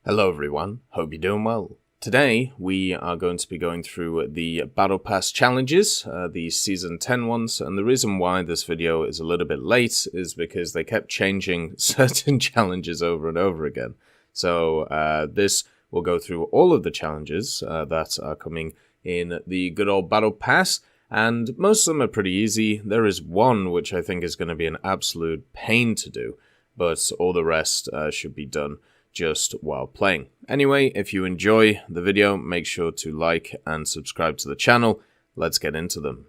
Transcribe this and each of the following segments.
Hello everyone, hope you're doing well. Today we are going to be going through the Battle Pass challenges, the Season 10 ones, and the reason why this video is a little bit late is because they kept changing certain challenges over and over again. So this will go through all of the challenges that are coming in the good old Battle Pass, and most of them are pretty easy. There is one which I think is going to be an absolute pain to do, but all the rest should be done just while playing. Anyway, if you enjoy the video, make sure to like and subscribe to the channel. Let's get into them.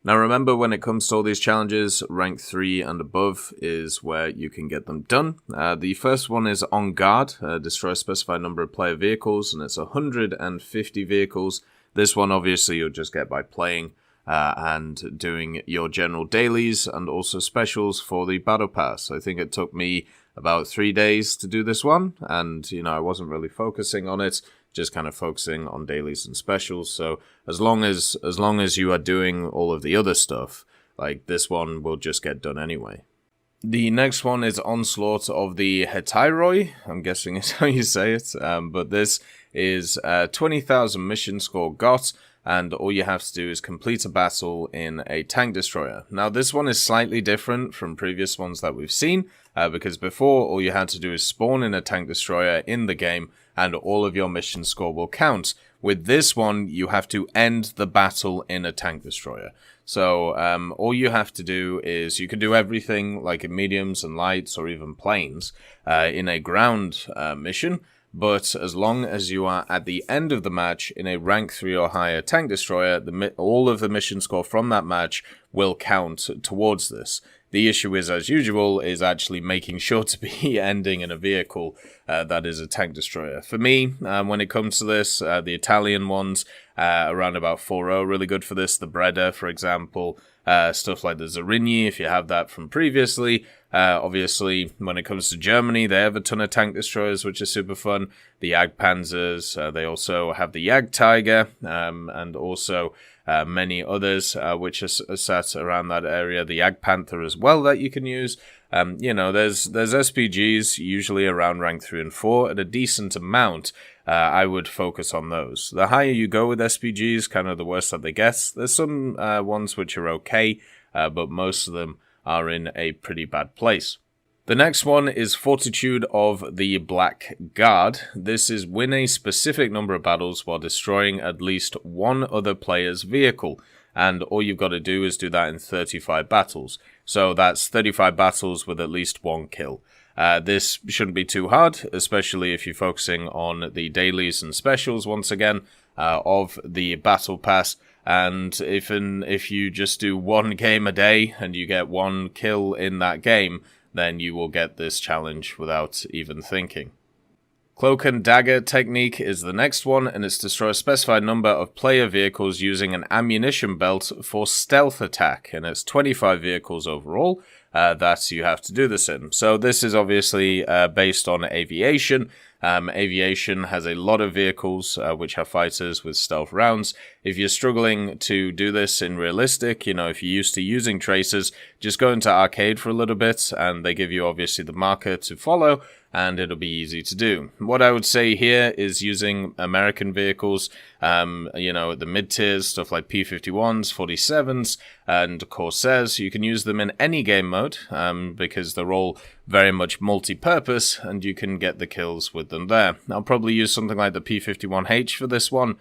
Now remember, when it comes to all these challenges, rank 3 and above is where you can get them done. The first one is on guard, destroy a specified number of player vehicles, and it's 150 vehicles. This one obviously you'll just get by playing and doing your general dailies and also specials for the Battle Pass. I think it took me about 3 days to do this one, and I wasn't really focusing on it, just kind of focusing on dailies and specials. So as long as you are doing all of the other stuff, like this one will just get done anyway. The next one is Onslaught of the Hetairoi, I'm guessing is how you say it, but this is 20,000 mission score got, and all you have to do is complete a battle in a tank destroyer. Now this one is slightly different from previous ones that we've seen, because before all you had to do is spawn in a tank destroyer in the game and all of your mission score will count. With this one you have to end the battle in a tank destroyer. So all you have to do is, you can do everything like in mediums and lights or even planes in a ground mission. But as long as you are at the end of the match in a rank 3 or higher tank destroyer, all of the mission score from that match will count towards this. The issue is, as usual, is actually making sure to be ending in a vehicle that is a tank destroyer. For me, when it comes to this, the Italian ones, around about 4.0, really good for this. The Breda, for example, stuff like the Zarigny, if you have that from previously. Obviously, when it comes to Germany, they have a ton of tank destroyers, which is super fun. The Jagdpanzers, they also have the Jagdtiger, and also many others which are sat around that area. The Jagdpanther as well that you can use. There's SPGs usually around rank 3 and 4 at a decent amount. I would focus on those. The higher you go with SPGs, kind of the worse that they get. There's some ones which are okay, but most of them are in a pretty bad place. The next one is Fortitude of the Black Guard. This is win a specific number of battles while destroying at least one other player's vehicle. And all you've got to do is do that in 35 battles. So that's 35 battles with at least one kill. This shouldn't be too hard, especially if you're focusing on the dailies and specials once again of the Battle Pass. And if you just do one game a day and you get one kill in that game, then you will get this challenge without even thinking. Cloak and Dagger technique is the next one, and it's destroy a specified number of player vehicles using an ammunition belt for stealth attack, and it's 25 vehicles overall that you have to do this in. So this is obviously based on aviation. Aviation has a lot of vehicles which have fighters with stealth rounds. If you're struggling to do this in realistic, if you're used to using tracers, just go into arcade for a little bit and they give you obviously the marker to follow and it'll be easy to do. What I would say here is using American vehicles, the mid-tiers, stuff like P-51s, 47s, and Corsairs. You can use them in any game mode because they're all very much multi-purpose and you can get the kills with them there. I'll probably use something like the P-51H for this one,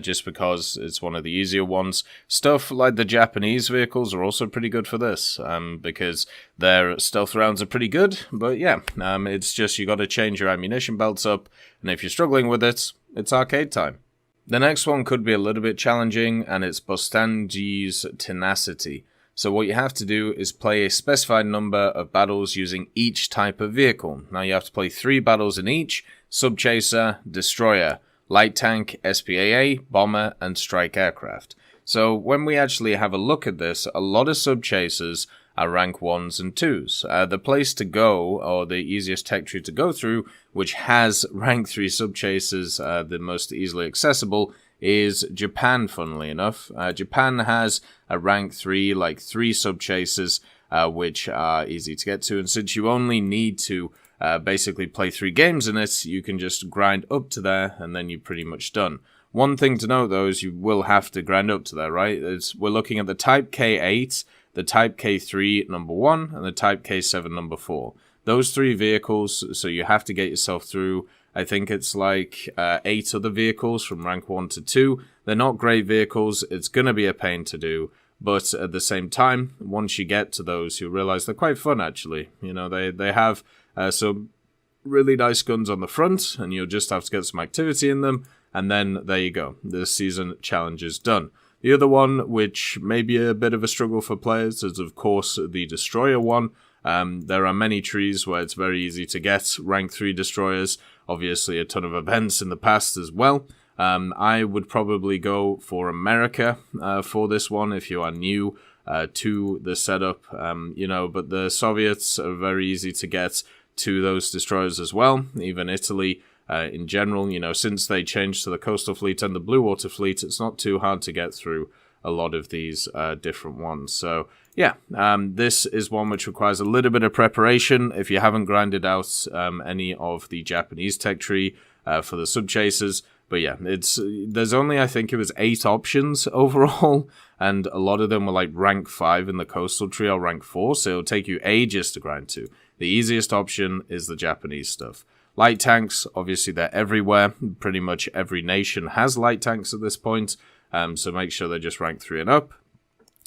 just because it's one of the easier ones. Stuff like the Japanese vehicles are also pretty good for this, because their stealth rounds are pretty good, but yeah, it's just you got to change your ammunition belts up, and if you're struggling with it, it's arcade time. The next one could be a little bit challenging, and it's Bostanji's Tenacity. So what you have to do is play a specified number of battles using each type of vehicle. Now you have to play 3 battles in each: Subchaser, Destroyer, Light Tank, SPAA, Bomber, and Strike Aircraft. So when we actually have a look at this, a lot of Subchasers are rank 1s and 2s. The place to go, or the easiest tech tree to go through, which has rank 3 Subchasers the most easily accessible, is Japan, funnily enough. Japan has a rank 3, like 3 Subchasers, which are easy to get to, and since you only need to basically play 3 games in it, you can just grind up to there, and then you're pretty much done. One thing to note, though, is you will have to grind up to there, right? We're looking at the Type K8, the Type K3 number 1, and the Type K7 number 4. Those 3 vehicles, so you have to get yourself through, I think it's like 8 other vehicles from rank 1 to 2. They're not great vehicles, it's going to be a pain to do, but at the same time, once you get to those, you'll realize they're quite fun, actually. You know, they have some really nice guns on the front, and you'll just have to get some activity in them, and then there you go. The season challenge is done. The other one, which may be a bit of a struggle for players, is of course the Destroyer one. There are many trees where it's very easy to get rank 3 destroyers. Obviously a ton of events in the past as well. I would probably go for America for this one if you are new to the setup. You know, but the Soviets are very easy to get to those destroyers as well. Even Italy in general, you know, since they changed to the Coastal Fleet and the Blue Water Fleet, it's not too hard to get through a lot of these different ones. So yeah, this is one which requires a little bit of preparation if you haven't grinded out any of the Japanese tech tree for the sub-chasers. But yeah, there's only, I think it was 8 options overall, and a lot of them were like rank 5 in the coastal tree or rank 4, so it'll take you ages to grind to. The easiest option is the Japanese stuff. Light tanks, obviously they're everywhere. Pretty much every nation has light tanks at this point, so make sure they're just rank 3 and up.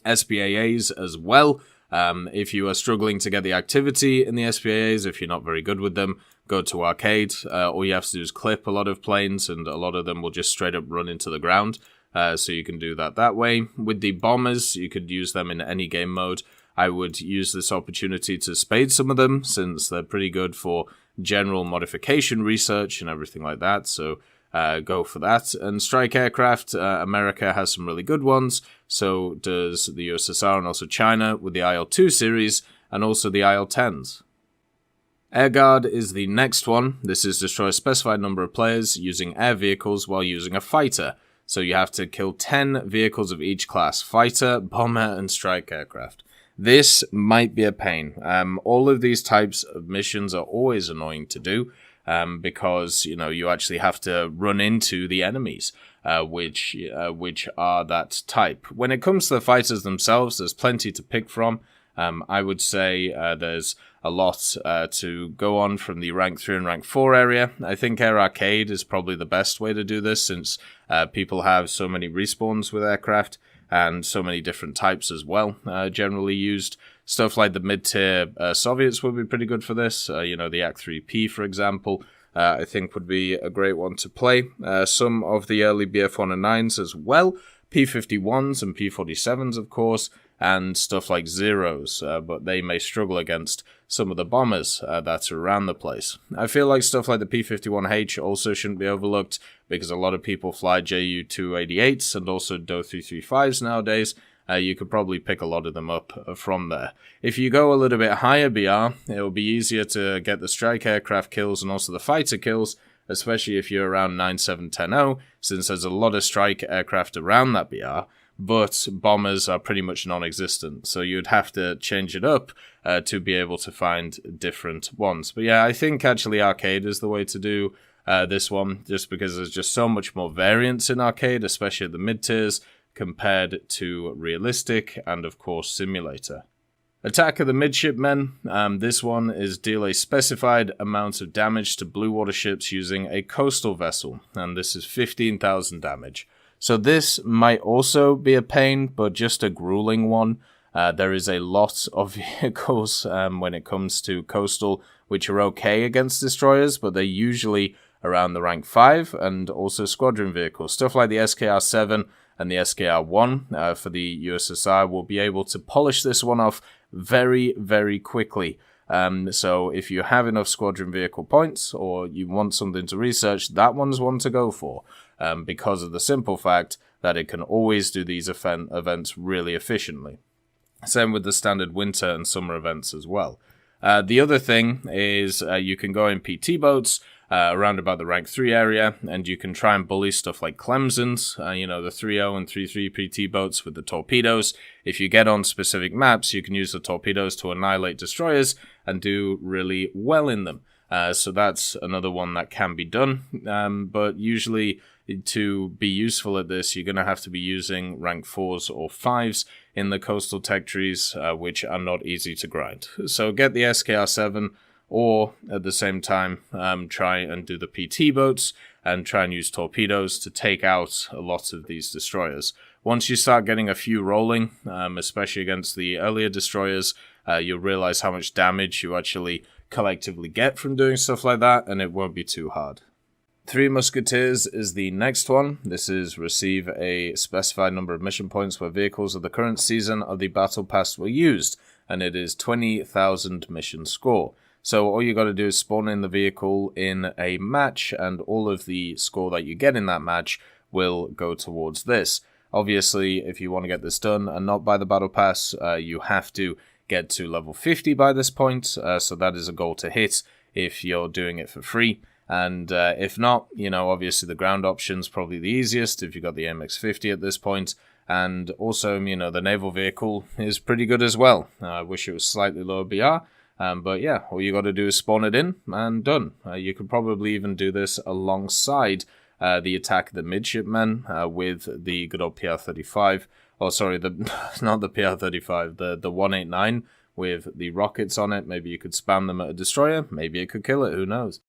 SPAAs as well. If you are struggling to get the activity in the SPAAs, if you're not very good with them, go to arcade. All you have to do is clip a lot of planes, and a lot of them will just straight up run into the ground. So you can do that way. With the bombers, you could use them in any game mode. I would use this opportunity to spade some of them, since they're pretty good for general modification research and everything like that. So go for that. And strike aircraft, America has some really good ones. So does the USSR and also China with the IL-2 series and also the IL-10s. Air Guard is the next one. This is destroy a specified number of players using air vehicles while using a fighter. So you have to kill 10 vehicles of each class: fighter, bomber, and strike aircraft. This might be a pain. All of these types of missions are always annoying to do because, you know, you actually have to run into the enemies, which are that type. When it comes to the fighters themselves, there's plenty to pick from. I would say there's a lot to go on from the rank 3 and rank 4 area. I think Air Arcade is probably the best way to do this, since people have so many respawns with aircraft and so many different types as well, generally used. Stuff like the mid-tier Soviets would be pretty good for this. You know, the Ac-3P, for example, I think would be a great one to play. Some of the early BF-109s as well, P-51s and P-47s, of course, and stuff like Zeros, but they may struggle against some of the bombers that are around the place. I feel like stuff like the P-51H also shouldn't be overlooked, because a lot of people fly Ju-288s and also Do-335s nowadays. You could probably pick a lot of them up from there. If you go a little bit higher BR, it'll be easier to get the strike aircraft kills and also the fighter kills, especially if you're around 9710, since there's a lot of strike aircraft around that BR, but bombers are pretty much non-existent, so you'd have to change it up to be able to find different ones. But yeah, I think actually arcade is the way to do this one, just because there's just so much more variance in arcade, especially at the mid-tiers, compared to realistic and of course simulator. Attack of the Midshipmen. This one is deal a specified amount of damage to blue water ships using a coastal vessel, and this is 15,000 damage. So this might also be a pain, but just a grueling one. There is a lot of vehicles when it comes to coastal which are okay against destroyers, but they're usually around the rank 5, and also squadron vehicles. Stuff like the SKR-7 and the SKR-1 for the USSR will be able to polish this one off very, very quickly. So if you have enough squadron vehicle points, or you want something to research, that one's one to go for, because of the simple fact that it can always do these events really efficiently. Same with the standard winter and summer events as well. The other thing is you can go in PT boats around about the rank 3 area, and you can try and bully stuff like Clemson's, you know, the 3.0 and 3.3 PT boats with the torpedoes. If you get on specific maps, you can use the torpedoes to annihilate destroyers and do really well in them. So that's another one that can be done, but usually to be useful at this, you're going to have to be using rank 4s or 5s in the coastal tech trees, which are not easy to grind. So get the SKR7, or at the same time, try and do the PT boats and try and use torpedoes to take out a lot of these destroyers. Once you start getting a few rolling, especially against the earlier destroyers, you'll realize how much damage you actually collectively get from doing stuff like that, and it won't be too hard. 3 Musketeers is the next one. This is receive a specified number of mission points where vehicles of the current season of the Battle Pass were used, and it is 20,000 mission score. So all you got to do is spawn in the vehicle in a match, and all of the score that you get in that match will go towards this. Obviously, if you want to get this done and not buy the Battle Pass, you have to get to level 50 by this point, so that is a goal to hit if you're doing it for free. And if not, obviously the ground option's probably the easiest if you've got the MX-50 at this point. And also, the naval vehicle is pretty good as well. I wish it was slightly lower BR. But yeah, all you got to do is spawn it in and done. You could probably even do this alongside the attack of the Midshipmen with the good old PR-35. Oh, sorry, not the PR-35, the 189 with the rockets on it. Maybe you could spam them at a destroyer. Maybe it could kill it, who knows.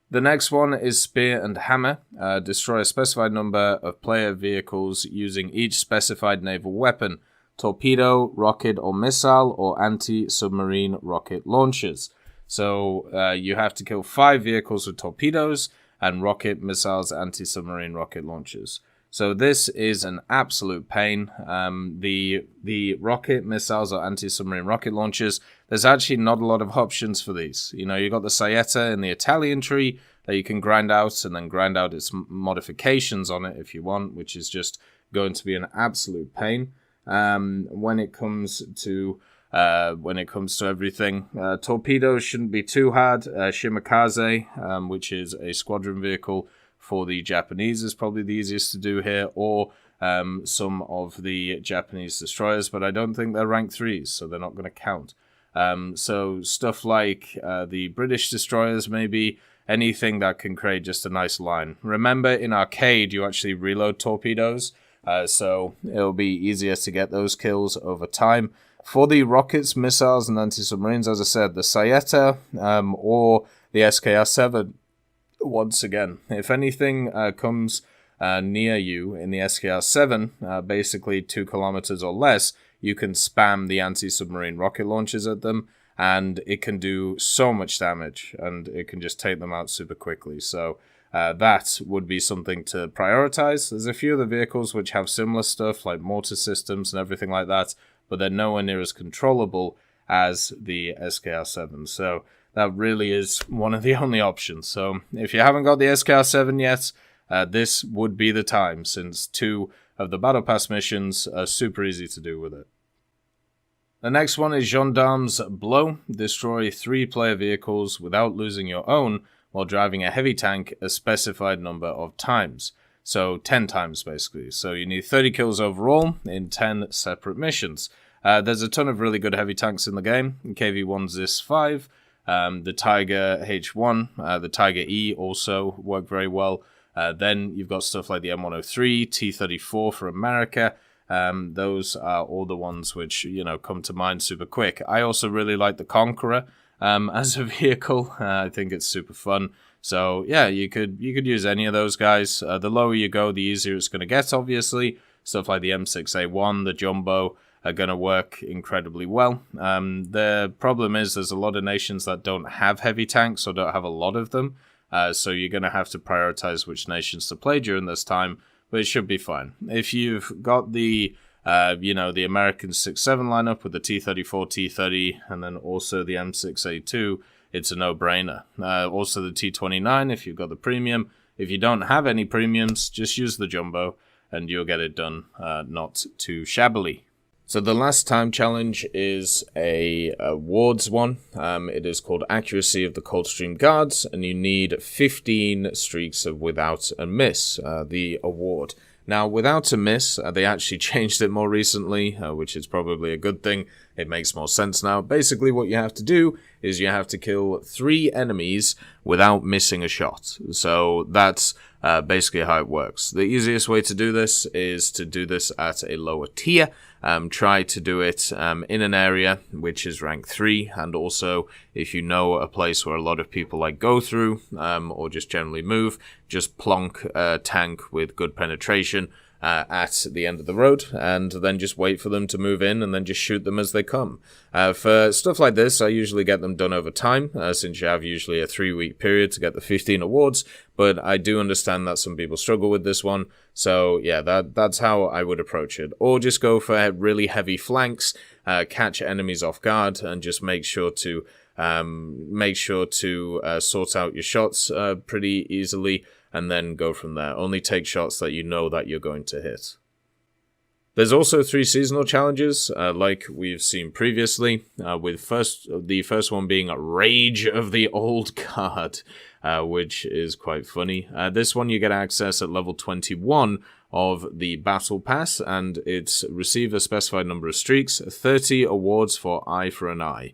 The next one is Spear and Hammer. Destroy a specified number of player vehicles using each specified naval weapon. Torpedo, rocket or missile, or anti-submarine rocket launchers. So you have to kill 5 vehicles with torpedoes and rocket, missiles, anti-submarine rocket launchers. So this is an absolute pain. The rocket, missiles, or anti-submarine rocket launchers, there's actually not a lot of options for these. You've got the Saetta in the Italian tree that you can grind out, and then grind out its modifications on it if you want, which is just going to be an absolute pain. When it comes to everything, torpedoes shouldn't be too hard. Shimakaze, which is a squadron vehicle for the Japanese, is probably the easiest to do here, or some of the Japanese destroyers, but I don't think they're rank 3s, so they're not going to count. So stuff like the British destroyers, maybe anything that can create just a nice line. Remember, in arcade, you actually reload torpedoes, so it'll be easier to get those kills over time. For the rockets, missiles, and anti-submarines, as I said, the Saetta or the SKR-7, once again, if anything comes near you in the SKR-7, basically 2 kilometers or less, you can spam the anti-submarine rocket launchers at them, and it can do so much damage, and it can just take them out super quickly. So that would be something to prioritize. There's a few of the vehicles which have similar stuff, like mortar systems and everything like that, but they're nowhere near as controllable as the SKR-7. So that really is one of the only options. So if you haven't got the SKR-7 yet, this would be the time, since 2 of the Battle Pass missions are super easy to do with it. The next one is Gendarme's Blow. Destroy 3 player vehicles without losing your own while driving a heavy tank a specified number of times. So 10 times, basically. So you need 30 kills overall in 10 separate missions. There's a ton of really good heavy tanks in the game. KV-1 ZIS-5, the Tiger H1, the Tiger E also work very well. Then you've got stuff like the M103, T-34 for America. Those are all the ones which, come to mind super quick. I also really like the Conqueror as a vehicle. I think it's super fun. So yeah, you could use any of those guys. The lower you go, the easier it's going to get, obviously. Stuff like the M6A1, the Jumbo are going to work incredibly well. The problem is there's a lot of nations that don't have heavy tanks or don't have a lot of them. So you're going to have to prioritize which nations to play during this time, but it should be fine. If you've got the, the American 6-7 lineup with the T-34, T-30, and then also the M6A2, it's a no-brainer. Also the T-29 if you've got the premium. If you don't have any premiums, just use the Jumbo, and you'll get it done not too shabbily. So the last time challenge is a awards one. It is called Accuracy of the Coldstream Guards, and you need 15 streaks of without a miss, the award. Now, without a miss, they actually changed it more recently, which is probably a good thing. It makes more sense now. Basically, what you have to do is you have to kill 3 enemies without missing a shot. So that's basically how it works. The easiest way to do this is to do this at a lower tier. Try to do it in an area which is rank 3, and also if you know a place where a lot of people like go through or just generally move, just plonk a tank with good penetration at the end of the road, and then just wait for them to move in and then just shoot them as they come. For stuff like this, I usually get them done over time, since you have usually a 3-week period to get the 15 awards, but I do understand that some people struggle with this one, so yeah, that's how I would approach it. Or just go for really heavy flanks, catch enemies off guard, and just make sure to sort out your shots pretty easily, and then go from there. Only take shots that you know that you're going to hit. There's also 3 seasonal challenges, like we've seen previously, with the first one being Rage of the Old Guard, which is quite funny. This one you get access at level 21 of the Battle Pass, and it's receive a specified number of streaks, 30 awards for Eye for an Eye.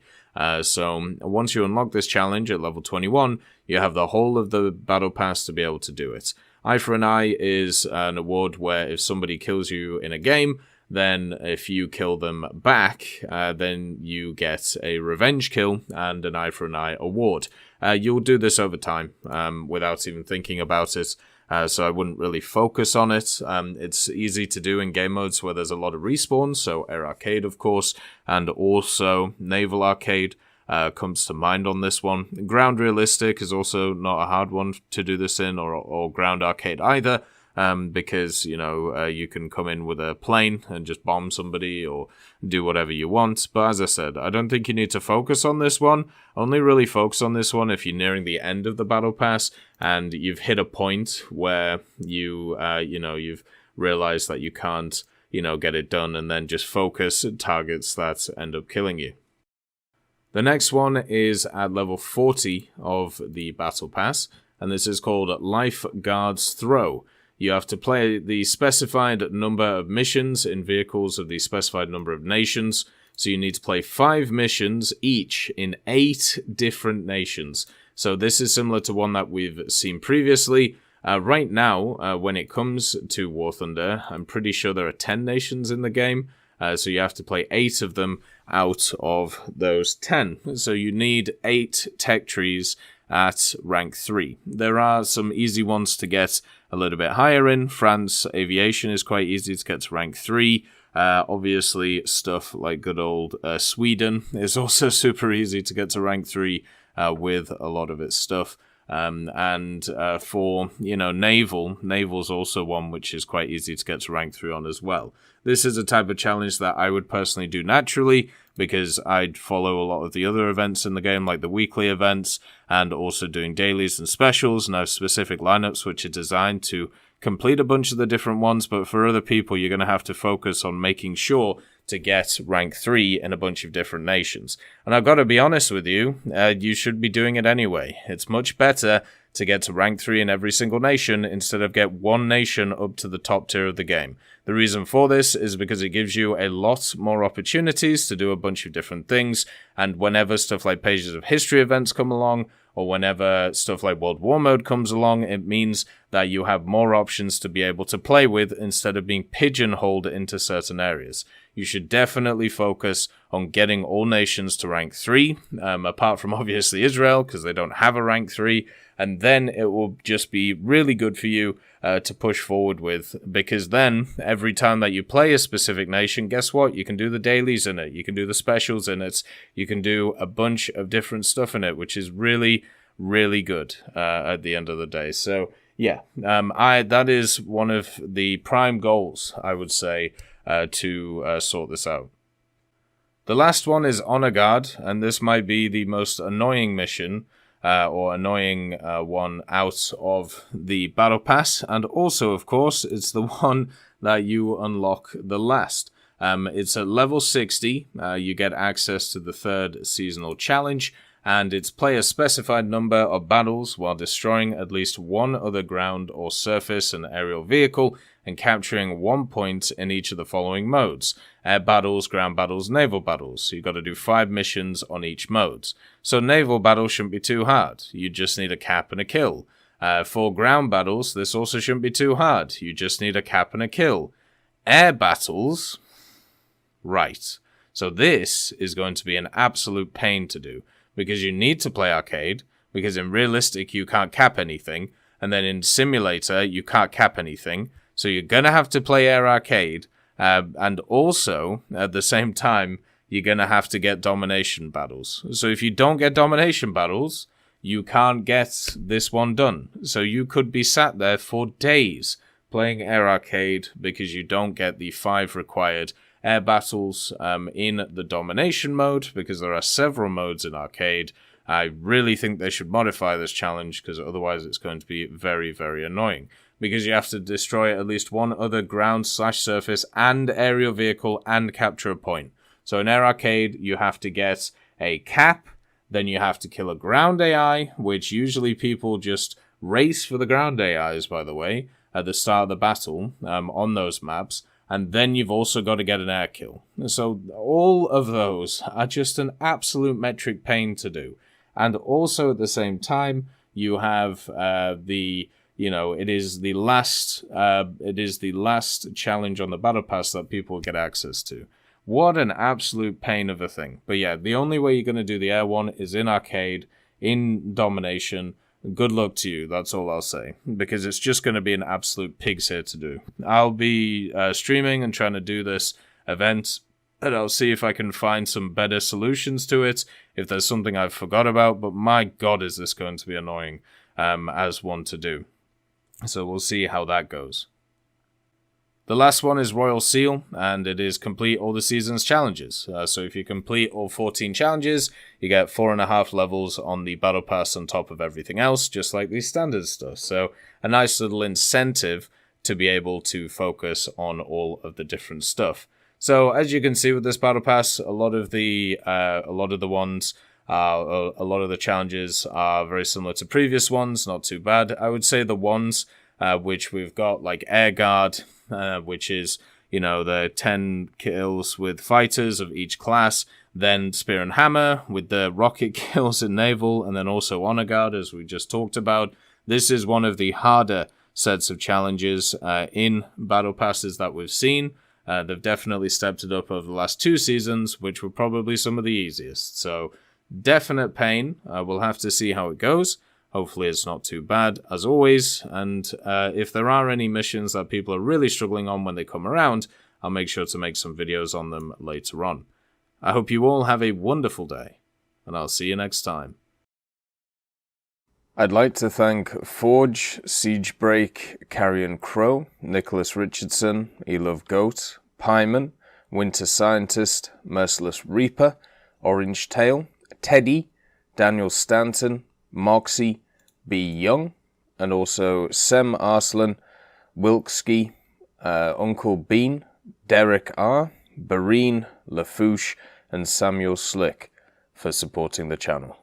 So once you unlock this challenge at level 21, you have the whole of the Battle Pass to be able to do it. Eye for an Eye is an award where if somebody kills you in a game, then if you kill them back, then you get a revenge kill and an Eye for an Eye award. You'll do this over time without even thinking about it. So I wouldn't really focus on it. It's easy to do in game modes where there's a lot of respawns, so Air Arcade, of course, and also Naval Arcade comes to mind on this one. Ground Realistic is also not a hard one to do this in, or Ground Arcade either, because, you know, you can come in with a plane and just bomb somebody or do whatever you want. But as I said, I don't think you need to focus on this one. Only really focus on this one if you're nearing the end of the Battle Pass and you've hit a point where you've realized that you can't, get it done, and then just focus targets that end up killing you. The next one is at level 40 of the Battle Pass, and this is called Lifeguard's Throw. You have to play the specified number of missions in vehicles of the specified number of nations. So you need to play 5 missions each in 8 different nations. So this is similar to one that we've seen previously. Right now, when it comes to War Thunder, I'm pretty sure there are 10 nations in the game. So you have to play 8 of them out of those 10. So you need 8 tech trees at rank 3. There are some easy ones to get a little bit higher in. France Aviation is quite easy to get to rank 3. Obviously, stuff like good old Sweden is also super easy to get to rank 3 with a lot of its stuff. For naval's also one which is quite easy to get to rank 3 on as well. This is a type of challenge that I would personally do naturally, because I'd follow a lot of the other events in the game, like the weekly events, and also doing dailies and specials, and have specific lineups which are designed to complete a bunch of the different ones. But for other people, you're going to have to focus on making sure to get rank 3 in a bunch of different nations. And I've got to be honest with you, you should be doing it anyway. It's much better to get to rank 3 in every single nation instead of get one nation up to the top tier of the game. The reason for this is because it gives you a lot more opportunities to do a bunch of different things, and whenever stuff like Pages of History events come along, or whenever stuff like World War Mode comes along, it means that you have more options to be able to play with instead of being pigeonholed into certain areas. You should definitely focus on getting all nations to rank 3, apart from obviously Israel, because they don't have a rank 3, and then it will just be really good for you to push forward with, because then every time that you play a specific nation, guess what? You can do the dailies in it, you can do the specials in it, you can do a bunch of different stuff in it, which is really, really good at the end of the day. So yeah, that is one of the prime goals, I would say, to sort this out. The last one is Honor Guard, and this might be the most annoying mission or annoying one out of the Battle Pass, and also, of course, it's the one that you unlock the last. It's at level 60, you get access to the 3rd seasonal challenge, and it's play a specified number of battles while destroying at least one other ground or surface and aerial vehicle and capturing 1 point in each of the following modes: air battles, ground battles, naval battles. So you've got to do 5 missions on each mode. So naval battles shouldn't be too hard. You just need a cap and a kill. For ground battles, this also shouldn't be too hard. You just need a cap and a kill. Air battles, right. So this is going to be an absolute pain to do, because you need to play arcade, because in realistic you can't cap anything, and then in simulator you can't cap anything, so you're going to have to play air arcade, and also, at the same time, you're going to have to get domination battles. So if you don't get domination battles, you can't get this one done. So you could be sat there for days playing air arcade because you don't get the 5 required air battles in the domination mode, because there are several modes in arcade. I really think they should modify this challenge, because otherwise it's going to be very, very annoying, because you have to destroy at least one other ground/surface and aerial vehicle and capture a point. So in air arcade, you have to get a cap, then you have to kill a ground AI, which usually people just race for the ground AIs, by the way, at the start of the battle on those maps. And then you've also got to get an air kill. So all of those are just an absolute metric pain to do. And also at the same time, you have it is the last challenge on the battle pass that people get access to. What an absolute pain of a thing. But yeah, the only way you're going to do the air one is in arcade, in domination. Good luck to you, that's all I'll say, because it's just going to be an absolute pig's ear to do. I'll be streaming and trying to do this event, and I'll see if I can find some better solutions to it, if there's something I've forgot about, but my god is this going to be annoying as one to do. So we'll see how that goes. The last one is Royal Seal, and it is complete all the season's challenges. So if you complete all 14 challenges, you get 4.5 levels on the Battle Pass on top of everything else, just like the standard stuff. So a nice little incentive to be able to focus on all of the different stuff. So as you can see with this Battle Pass, a lot of the challenges are very similar to previous ones, not too bad. I would say the ones which we've got, like Air Guard, which is, the 10 kills with fighters of each class, then Spear and Hammer with the rocket kills in Naval, and then also Honor Guard, as we just talked about. This is one of the harder sets of challenges in Battle Passes that we've seen. They've definitely stepped it up over the last 2 seasons, which were probably some of the easiest. So, definite pain. We'll have to see how it goes. Hopefully it's not too bad, as always, and if there are any missions that people are really struggling on when they come around, I'll make sure to make some videos on them later on. I hope you all have a wonderful day, and I'll see you next time. I'd like to thank Forge, Siegebreak, Carrion Crow, Nicholas Richardson, Elove Goat, Pyman, Winter Scientist, Merciless Reaper, Orange Tail, Teddy, Daniel Stanton, Moxie, B. Young, and also Sem Arslan, Wilkski, Uncle Bean, Derek R., Bareen, Lafouche, and Samuel Slick for supporting the channel.